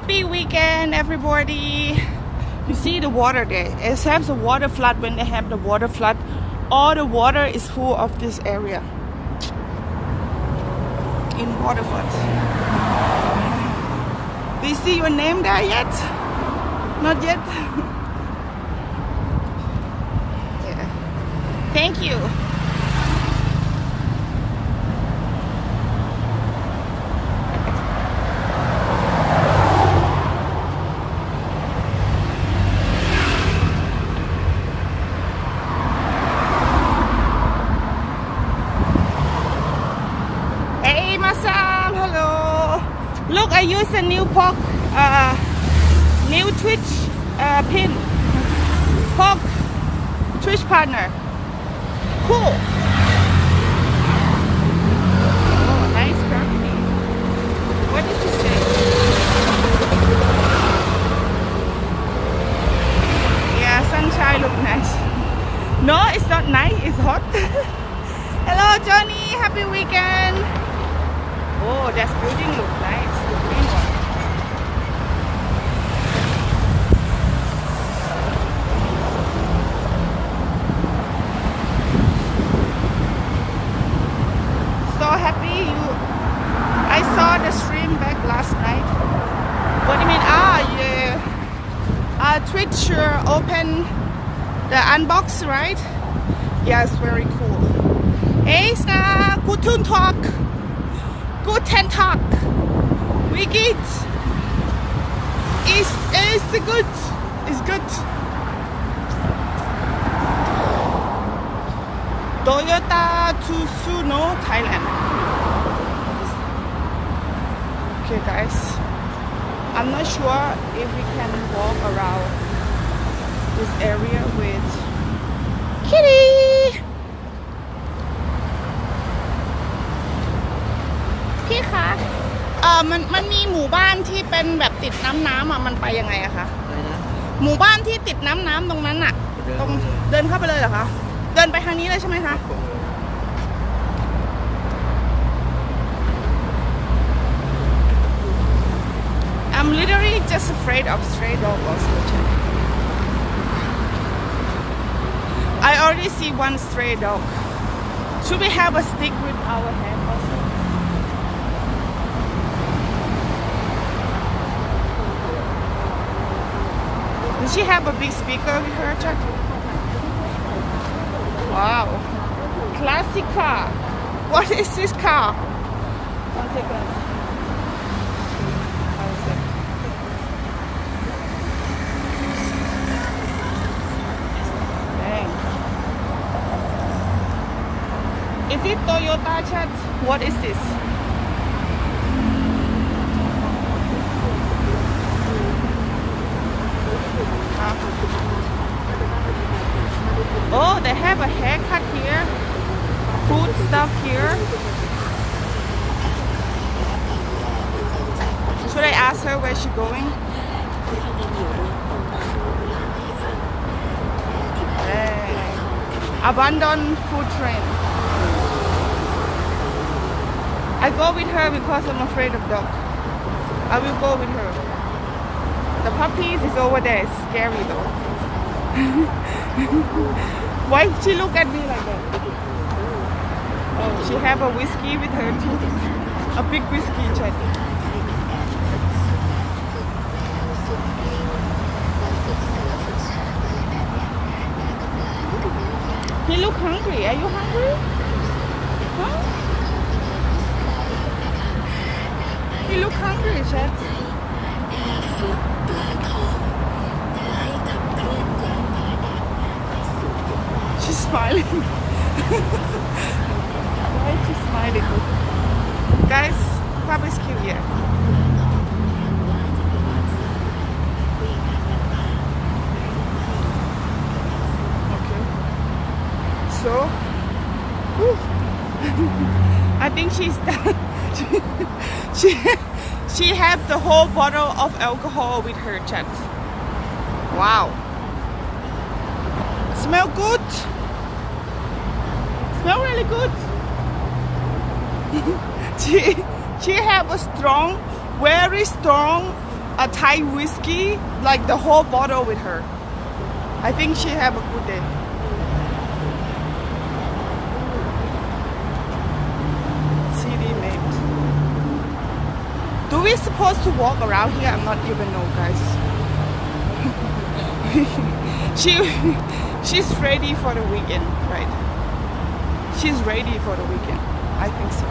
Happy weekend, everybody. You see the water there. It has a water flood. When they have the water flood, all the water is full of this area. In water flood. Do you see your name there yet? Not yet. Yeah. Thank you. Look, I use a new pork, new Twitch pin, pork Twitch partner. Cool. Oh, nice property. What did you say? Yeah, sunshine look nice. No, it's not nice. It's hot. Hello, Johnny. Happy weekend. Oh, that building looks nice. The green one. So happy I saw the stream back last night. What do you mean? Yeah. Twitch open the unbox, right? Yes, very cool. Hey, Star. Good talk. Guten Tag. Wie geht's? It's good. It's good. Toyota Tsuno, Thailand. Okay, guys. I'm not sure if we can walk around this area with Kitty.พี่คะมันมีหมู่บ้านที่เป็นแบบติดน้ำอ่ะมันไปยังไงอะคะหมู่บ้านที่ติดน้ำตรงนั้นอะตรงเดินเข้าไปเลยเหรอคะเดินไปทางนี้เลยใช่ไหมคะ I'm literally just afraid of stray dog also. I already see one stray dog. Should we have a stick with our hand also? Does she have a big speaker with her, Chuck? Wow. Classic car. What is this car? 1 second. 1 second. Dang. Is it Toyota, Chuck? What is this? Oh, they have a haircut here. Food stuff here. Should I ask her where she's going? Hey. Abandoned food train. I go with her because I'm afraid of dogs. I will go with her. The puppies is over there. It's scary though. Why she look at me like that? Oh, she have a whiskey with her too. A big whiskey, Chad. He look hungry. Are you hungry? Huh? He look hungry, Chad. She's smiling. Why is she smiling? Guys, barbecue here. Okay. So, I think she's done. She have the whole bottle of alcohol with her, chat. Wow. Smell good. Smell really good. she have a strong, very strong a Thai whiskey, like the whole bottle with her. I think she have a good day. CD mate. Do we supposed to walk around here? I'm not even know, guys. She's ready for the weekend, right? She's ready for the weekend. I think so.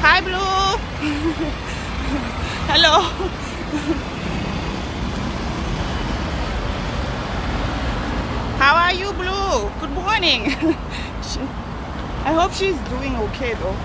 Hi, Blue. Hello. How are you, Blue? Good morning. I hope she's doing okay, though.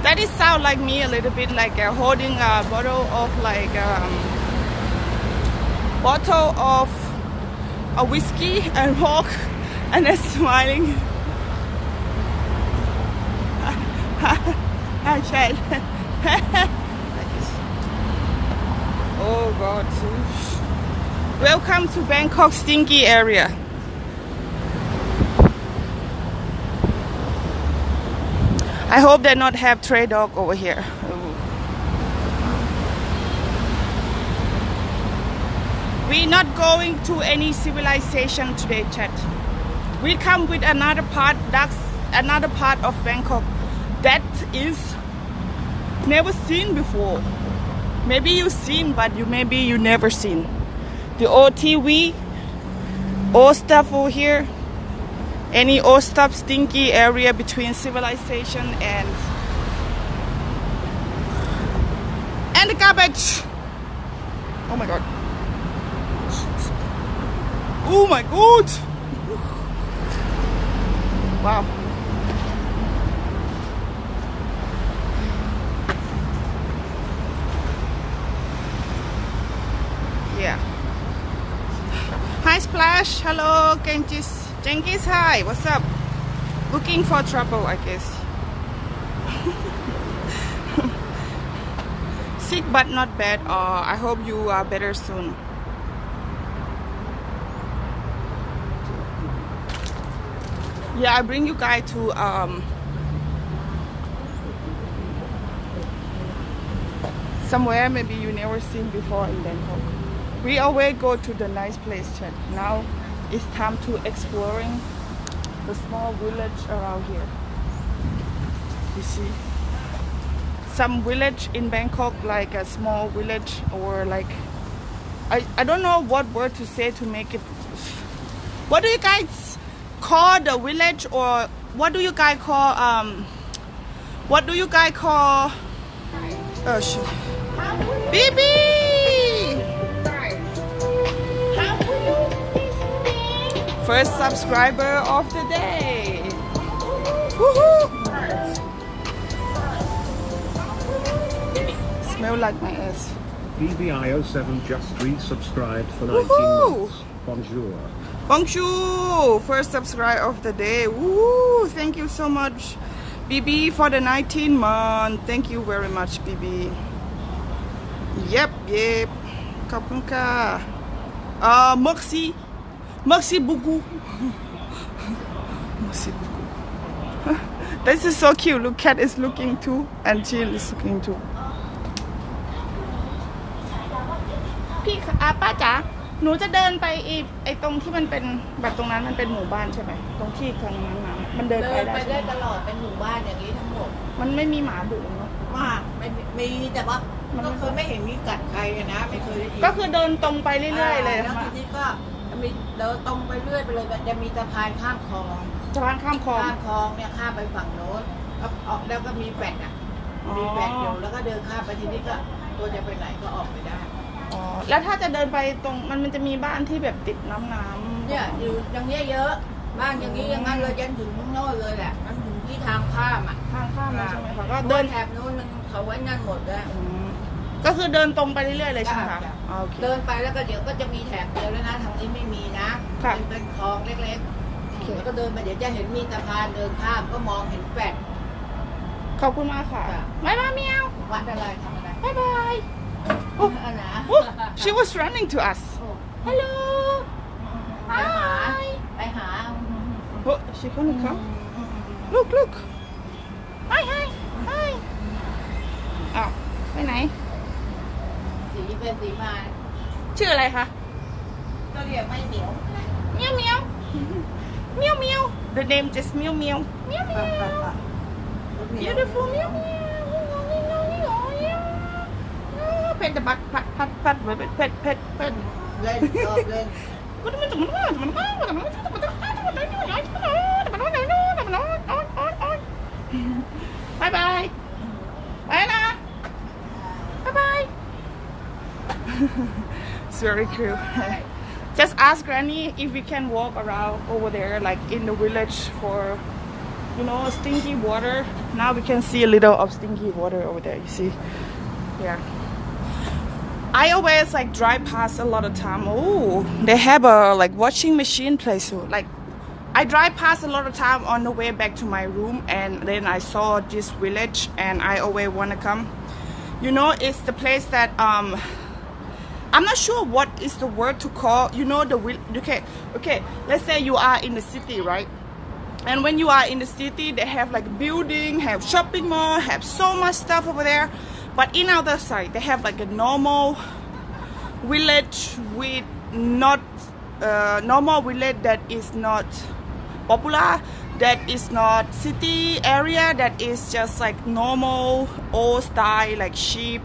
That is sound like me a little bit, like holding a bottle of a whiskey and walk, and then smiling. Hi, child. Oh God! Welcome to Bangkok stinky area. I hope they not have stray dog over here. We're not going to any civilization today, chat. We come with another part. That's another part of Bangkok that is never seen before. Maybe you've seen, but maybe you never seen. The old TV, old stuff over here. Any old stuff, stinky area between civilization and the garbage. Oh my God. Oh my God. Wow. Yeah. Hi Splash. Hello Genghis. Genghis, hi, what's up? Looking for trouble, I guess. Sick but not bad. I hope you are better soon. Yeah, I bring you guys to somewhere maybe you never seen before in Bangkok. We always go to the nice place, chat. Now it's time to exploring the small village around here. You see some village in Bangkok, like a small village, or like I don't know what word to say to make it. What do you guys call the village, or what do you guys call oh shit. Bibi! First subscriber of the day. Woohoo! Smell like my ass. BBI07 just resubscribed for 19 months. Bonjour. Bonjour! First subscriber of the day. Woo! Thank you so much, BB, for the 19 month. Thank you very much, BB. Yep. ขอบคุณค่ะMerci beaucoup. Merci beaucoup. This is so cute. Look, cat is looking too, and Jill is looking too. พี่ป้าจ๋าหนูจะเดินไปไอ้ตรงที่มันเป็นแบบตรงนั้นมันเป็นหมู่บ้านใช่ไหมตรงที่ทางนั้นมามันเดินไปได้ตลอดเป็นหมู่บ้านอย่างนี้ทั้งหมดมันไม่มีหมาดุเนาะไม่มีแต่ว่าก็เคยไม่เห็นมีกัดใครนะไม่เคยได้ยินก็คือเดินตรงไปเรื่อยๆเลยแล้วทีนี้ก็มีเดินตรงไปเรื่อยไปเลยจะมีสะพานข้ามคลองเนี่ยข้ามไปฝั่งโน้นแล้วก็มีแฟลตมีแฟลตอยู่แล้วก็เดินข้ามไปทีนี้ก็ตัวจะไปไหนก็ออกไปได้แล้วถ้าจะเดินไปตรงมันจะมีบ้านที่แบบติดน้ำเนี่ยอยู่อย่างเงี้ยเยอะบ้านอย่างนี้อย่างนั้นเลยยันถึงข้างโน้นเลยแหละมันถึงที่ทางข้ามใช่ไหมคะก็เดินแถบโน้นมันเขาไว้นั่นหมดแล้วก็คือเดินตรงไปเรื่อยๆเลยใช่ไหมคะเดินไปแล้วก็เดี๋ยวก็จะมีแถบเดียวแล้วนะทางนี้ไม่มีนะเป็นคลองเล็กๆแล้วก็เดินไปเดี๋ยวจะเห็นมีสะพานเดินข้ามก็มองเห็นแฟลตขอบคุณมากค่ะบ๊ายบายเมียววัดอะไรทำอะไรบ๊ายบาย She was running to us. Hello. ไปหา Oh, she gonna come. Look, look. Hi, hi, hi. อ้าวไปไหน สีเป็นสีมา ชื่ออะไรคะ ก็เรียกไม่เหนียว เมียวเมียวเมียวเมียว The name just เมียวเมียวเมียวเมียว Beautiful เมียวเมียวเพชรบักพัดพัดพัดเพชรเพชรเพชร เล่นชอบเล่น บายบายไปนะบายบาย It's very cool. Just ask Granny if we can walk around over there, like in the village for, you know, stinky water. Now we can see a little of stinky water over there. You see, yeah. I always like drive past a lot of time. Oh, they have a like washing machine place. So, like, I drive past a lot of time on the way back to my room, and then I saw this village, and I always wanna come. You know, it's the place that I'm not sure what is the word to call. You know the okay. Let's say you are in the city, right? And when you are in the city, they have like building, have shopping mall, have so much stuff over there. But in other side, they have like a normal village with not normal village that is not popular, that is not city area, that is just like normal old style like sheep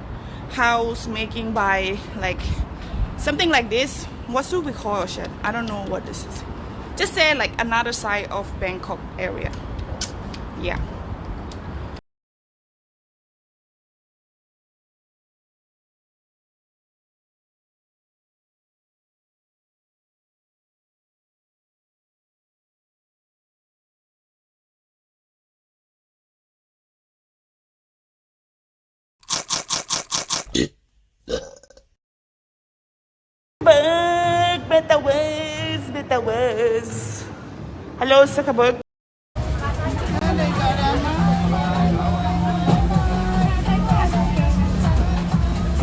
house making by like something like this. What should we call it? I don't know what this is. Just say like another side of Bangkok area. Yeah. Better words. Hello, Zuckerberg.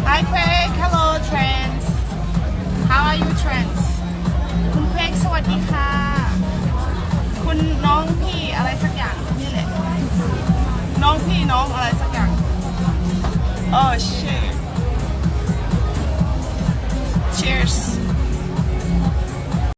Hi, Craig. Hello, Trans. How are you, Trans? คุณเพกสวัสดีค่ะ คุณน้องพี่อะไรสักอย่างนี่แหละ น้องพี่น้องอะไรสักอย่าง Oh shit. Cheers.